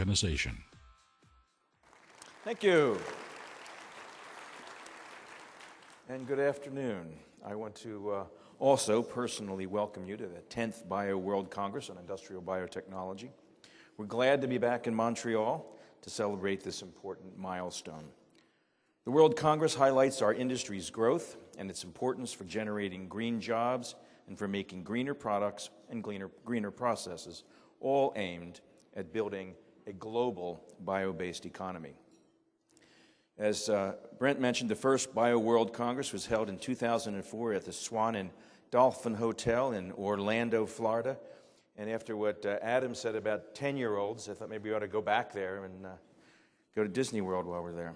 organization. Thank you. And good afternoon. I want to also personally welcome you to the 10th Bio World Congress on Industrial Biotechnology. We're glad to be back in Montreal to celebrate this important milestone. The World Congress highlights our industry's growth and its importance for generating green jobs and for making greener products and greener processes, all aimed at building a global bio-based economy. As Brent mentioned, the first Bio World Congress was held in 2004 at the Swan and Dolphin Hotel in Orlando, Florida. And after what Adam said about 10-year-olds, I thought maybe we ought to go back there and go to Disney World while we're there.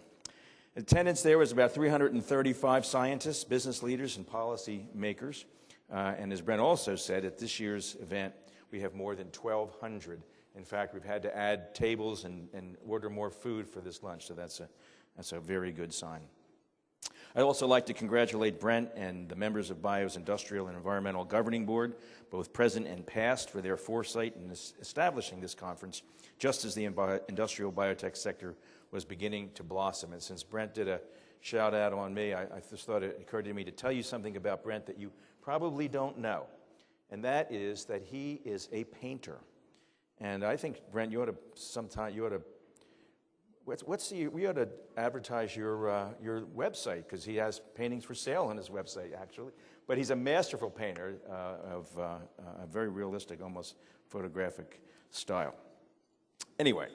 Attendance there was about 335 scientists, business leaders, and policy makers. And as Brent also said, at this year's event, we have more than 1,200. In fact, we've had to add tables and order more food for this lunch, so that's a very good sign. I'd also like to congratulate Brent and the members of BIO's Industrial and Environmental Governing Board, both present and past, for their foresight in establishing this conference, just as the industrial biotech sector was beginning to blossom. And since Brent did a shout out on me, I just thought it occurred to me to tell you something about Brent that you probably don't know, and that is that he is a painter. And I think, Brent, you ought to we ought to advertise your website, because he has paintings for sale on his website, actually. But he's a masterful painter of a very realistic, almost photographic style. Anyway,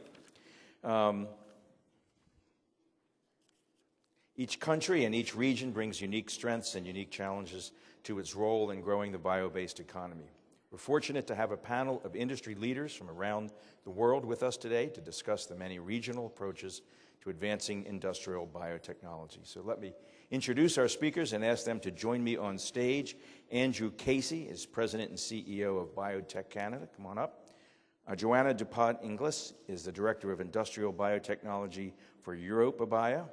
each country and each region brings unique strengths and unique challenges to its role in growing the bio-based economy. We're fortunate to have a panel of industry leaders from around the world with us today to discuss the many regional approaches to advancing industrial biotechnology. So let me introduce our speakers and ask them to join me on stage. Andrew Casey is President and CEO of Biotech Canada. Come on up. Joanna Dupont-Inglis is the Director of Industrial Biotechnology for Europa Bio.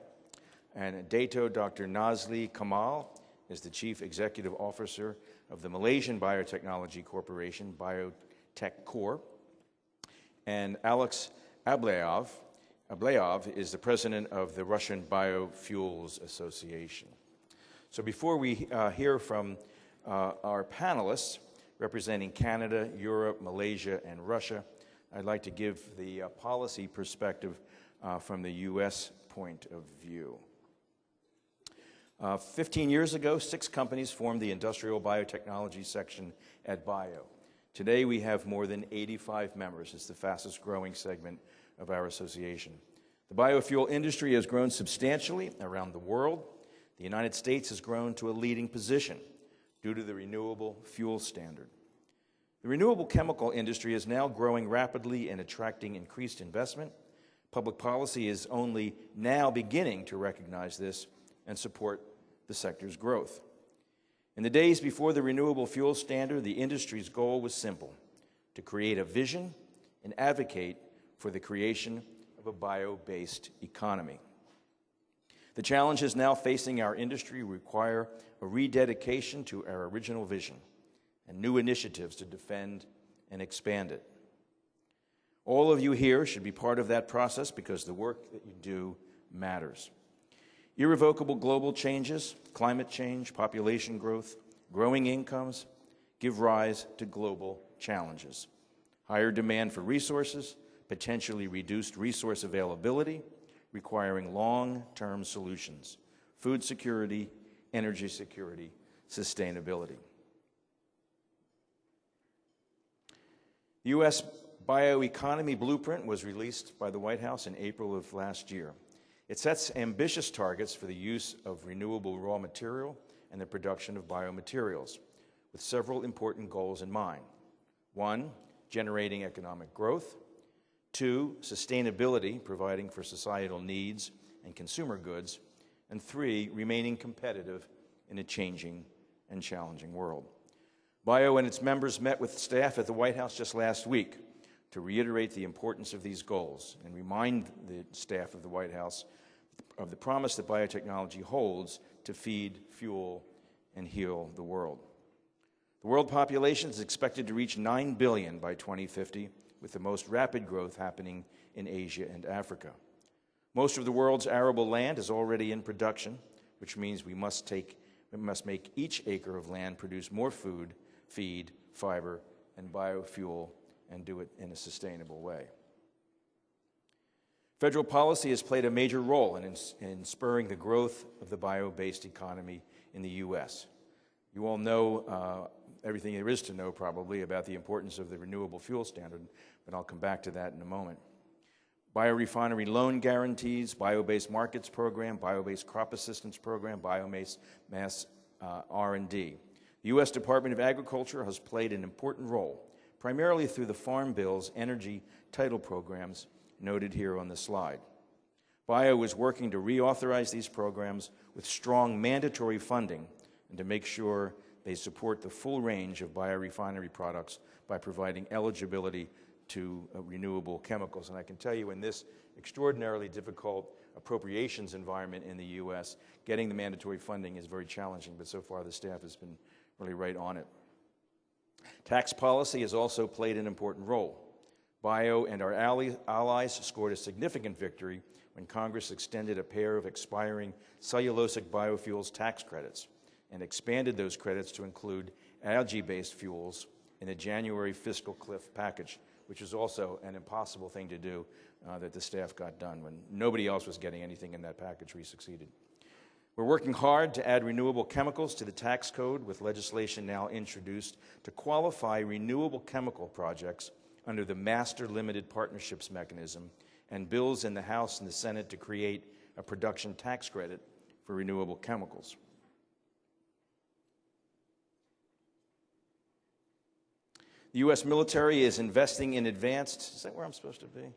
And Dato Dr. Nazli Kamal is the Chief Executive Officer of the Malaysian Biotechnology Corporation, Biotech Corp. And Alex Ablayov is the President of the Russian Biofuels Association. So before we hear from our panelists representing Canada, Europe, Malaysia, and Russia, I'd like to give the policy perspective from the U.S. point of view. 15 years ago, 6 companies formed the Industrial Biotechnology section at Bio. Today, we have more than 85 members. It's the fastest growing segment of our association. The biofuel industry has grown substantially around the world. The United States has grown to a leading position due to the Renewable Fuel Standard. The renewable chemical industry is now growing rapidly and attracting increased investment. Public policy is only now beginning to recognize this and support the sector's growth. In the days before the Renewable Fuel Standard, the industry's goal was simple: to create a vision and advocate for the creation of a bio-based economy. The challenges now facing our industry require a rededication to our original vision and new initiatives to defend and expand it. All of you here should be part of that process, because the work that you do matters. Irrevocable global changes, climate change, population growth, growing incomes give rise to global challenges. Higher demand for resources, potentially reduced resource availability, requiring long-term solutions: food security, energy security, sustainability. The U.S. Bioeconomy Blueprint was released by the White House in April of last year. It sets ambitious targets for the use of renewable raw material and the production of biomaterials, with several important goals in mind. 1, generating economic growth. 2, sustainability, providing for societal needs and consumer goods. And 3, remaining competitive in a changing and challenging world. Bio and its members met with staff at the White House just last week to reiterate the importance of these goals and remind the staff of the White House of the promise that biotechnology holds to feed, fuel, and heal the world. The world population is expected to reach 9 billion by 2050, with the most rapid growth happening in Asia and Africa. Most of the world's arable land is already in production, which means we must make each acre of land produce more food, feed, fiber, and biofuel, and do it in a sustainable way. Federal policy has played a major role in spurring the growth of the bio-based economy in the U.S. You all know everything there is to know, probably, about the importance of the Renewable Fuel Standard, but I'll come back to that in a moment. Biorefinery loan guarantees, bio-based markets program, bio-based crop assistance program, biomass R&D. The U.S. Department of Agriculture has played an important role, primarily through the Farm Bill's energy title programs noted here on the slide. Bio is working to reauthorize these programs with strong mandatory funding and to make sure they support the full range of biorefinery products by providing eligibility to renewable chemicals. And I can tell you, in this extraordinarily difficult appropriations environment in the U.S., getting the mandatory funding is very challenging, but so far the staff has been really right on it. Tax policy has also played an important role. Bio and our allies scored a significant victory when Congress extended a pair of expiring cellulosic biofuels tax credits and expanded those credits to include algae-based fuels in the January fiscal cliff package, which is also an impossible thing to do that the staff got done. When nobody else was getting anything in that package, we succeeded. We're working hard to add renewable chemicals to the tax code, with legislation now introduced to qualify renewable chemical projects under the Master Limited Partnerships mechanism, and bills in the House and the Senate to create a production tax credit for renewable chemicals. The U.S. military is investing in advanced, is that where I'm supposed to be?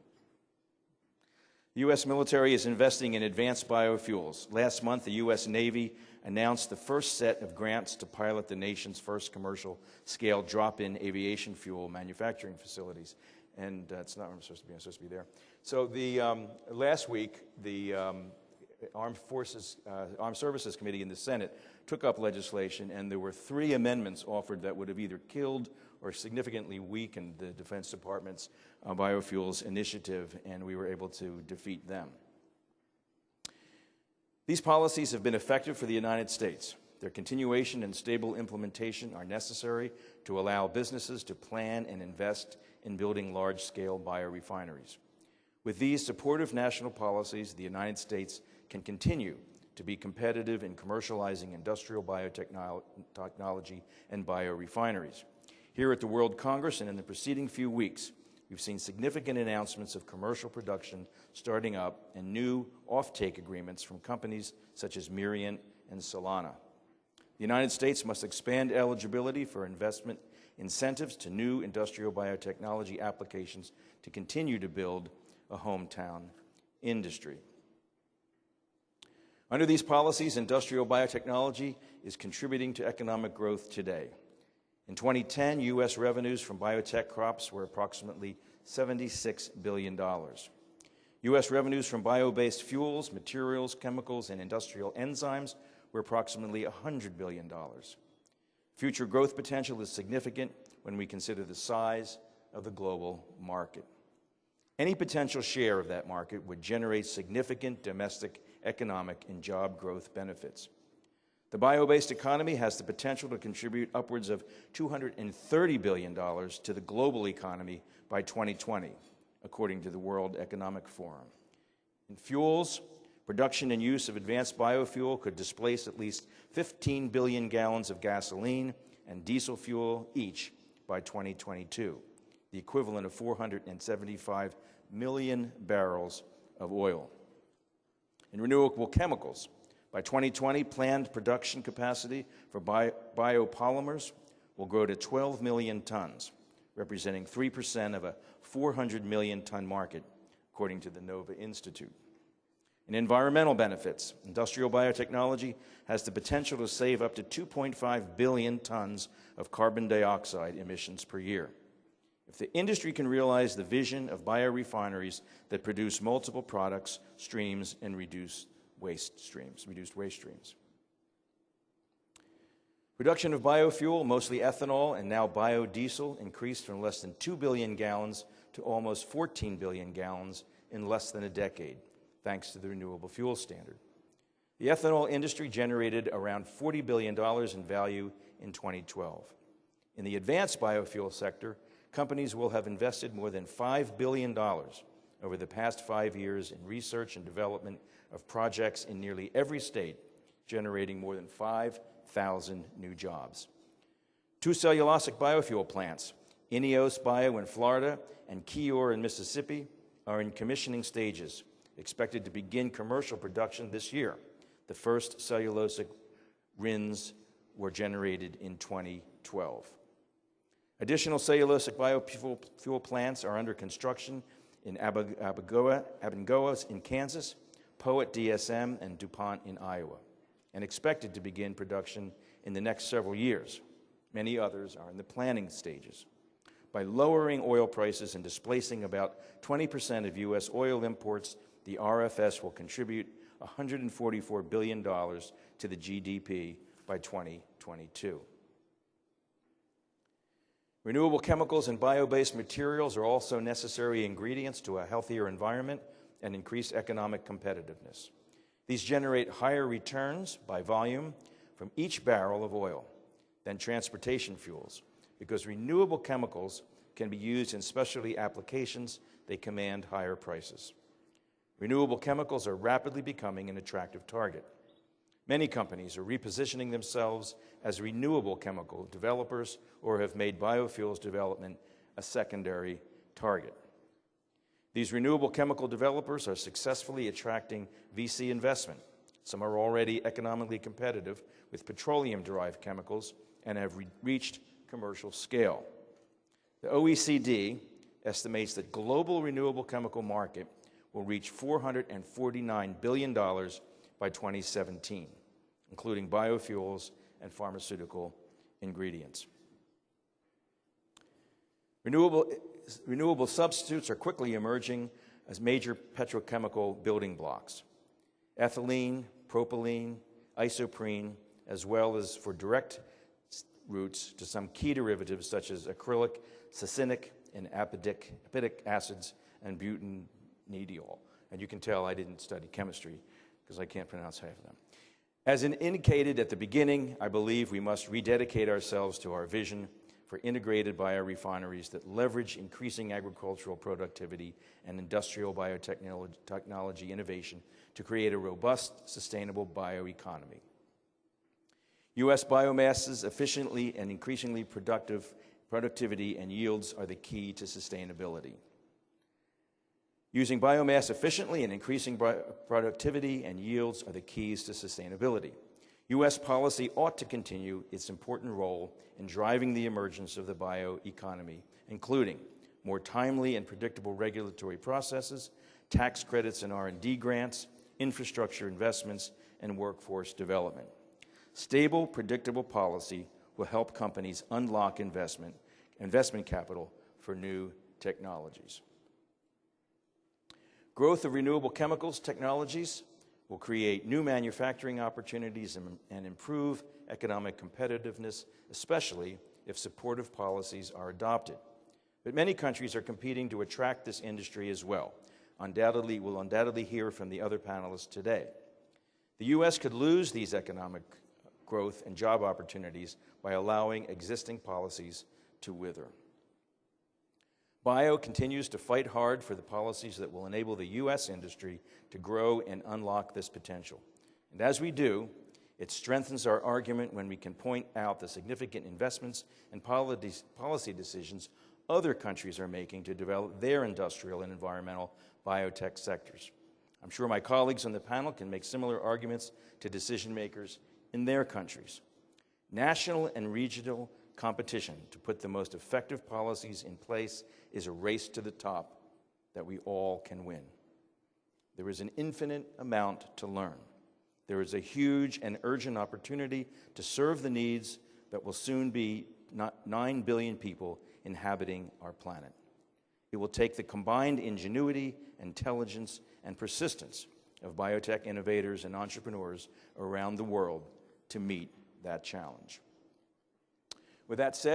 The U.S. military is investing in advanced biofuels. Last month, the U.S. Navy announced the first set of grants to pilot the nation's first commercial-scale drop-in aviation fuel manufacturing facilities. And that's not where I'm supposed to be. I'm supposed to be there. So last week, the Armed Services Committee in the Senate took up legislation, and there were 3 amendments offered that would have either killed or significantly weakened the Defense Department's biofuels initiative, and we were able to defeat them. These policies have been effective for the United States. Their continuation and stable implementation are necessary to allow businesses to plan and invest in building large-scale biorefineries. With these supportive national policies, the United States can continue to be competitive in commercializing industrial biotechnology and biorefineries. Here at the World Congress and in the preceding few weeks, we've seen significant announcements of commercial production starting up and new offtake agreements from companies such as Miriant and Solana. The United States must expand eligibility for investment incentives to new industrial biotechnology applications to continue to build a hometown industry. Under these policies, industrial biotechnology is contributing to economic growth today. In 2010, U.S. revenues from biotech crops were approximately $76 billion. U.S. revenues from bio-based fuels, materials, chemicals, and industrial enzymes were approximately $100 billion. Future growth potential is significant when we consider the size of the global market. Any potential share of that market would generate significant domestic economic and job growth benefits. The bio-based economy has the potential to contribute upwards of $230 billion to the global economy by 2020, according to the World Economic Forum. In fuels, production and use of advanced biofuel could displace at least 15 billion gallons of gasoline and diesel fuel each by 2022, the equivalent of 475 million barrels of oil. In renewable chemicals, by 2020, planned production capacity for biopolymers will grow to 12 million tons, representing 3% of a 400 million ton market, according to the Nova Institute. In environmental benefits, industrial biotechnology has the potential to save up to 2.5 billion tons of carbon dioxide emissions per year. If the industry can realize the vision of biorefineries that produce multiple products, streams, and reduced waste streams. Production of biofuel, mostly ethanol and now biodiesel, increased from less than 2 billion gallons to almost 14 billion gallons in less than a decade, thanks to the Renewable Fuel Standard. The ethanol industry generated around $40 billion in value in 2012. In the advanced biofuel sector, companies will have invested more than $5 billion over the past 5 years in research and development of projects in nearly every state, generating more than 5,000 new jobs. 2 cellulosic biofuel plants, Ineos Bio in Florida and Kior in Mississippi, are in commissioning stages, expected to begin commercial production this year. The first cellulosic RINs were generated in 2012. Additional cellulosic biofuel plants are under construction in Abengoa in Kansas, Poet DSM, and DuPont in Iowa, and expected to begin production in the next several years. Many others are in the planning stages. By lowering oil prices and displacing about 20% of U.S. oil imports, the RFS will contribute $144 billion to the GDP by 2022. Renewable chemicals and bio-based materials are also necessary ingredients to a healthier environment and increase economic competitiveness. These generate higher returns by volume from each barrel of oil than transportation fuels. Because renewable chemicals can be used in specialty applications, they command higher prices. Renewable chemicals are rapidly becoming an attractive target. Many companies are repositioning themselves as renewable chemical developers or have made biofuels development a secondary target. These renewable chemical developers are successfully attracting VC investment. Some are already economically competitive with petroleum-derived chemicals and have reached commercial scale. The OECD estimates that global renewable chemical market will reach $449 billion by 2017, including biofuels and pharmaceutical ingredients. Renewable substitutes are quickly emerging as major petrochemical building blocks. Ethylene, propylene, isoprene, as well as for direct routes to some key derivatives such as acrylic, succinic, and apidic acids, and butanediol. And you can tell I didn't study chemistry because I can't pronounce half of them. As indicated at the beginning, I believe we must rededicate ourselves to our vision for integrated biorefineries that leverage increasing agricultural productivity and industrial biotechnology innovation to create a robust, sustainable bioeconomy. U.S. biomass's efficiently and increasingly productivity and yields are the key to sustainability. Using biomass efficiently and increasing productivity and yields are the keys to sustainability. U.S. policy ought to continue its important role in driving the emergence of the bioeconomy, including more timely and predictable regulatory processes, tax credits and R&D grants, infrastructure investments, and workforce development. Stable, predictable policy will help companies unlock investment capital for new technologies. Growth of renewable chemicals technologies will create new manufacturing opportunities and improve economic competitiveness, especially if supportive policies are adopted. But many countries are competing to attract this industry as well. We'll undoubtedly hear from the other panelists today. The U.S. could lose these economic growth and job opportunities by allowing existing policies to wither. Bio continues to fight hard for the policies that will enable the U.S. industry to grow and unlock this potential. And as we do, it strengthens our argument when we can point out the significant investments and policy decisions other countries are making to develop their industrial and environmental biotech sectors. I'm sure my colleagues on the panel can make similar arguments to decision makers in their countries. National and regional competition to put the most effective policies in place is a race to the top that we all can win. There is an infinite amount to learn. There is a huge and urgent opportunity to serve the needs that will soon be 9 billion people inhabiting our planet. It will take the combined ingenuity, intelligence, and persistence of biotech innovators and entrepreneurs around the world to meet that challenge. With that said,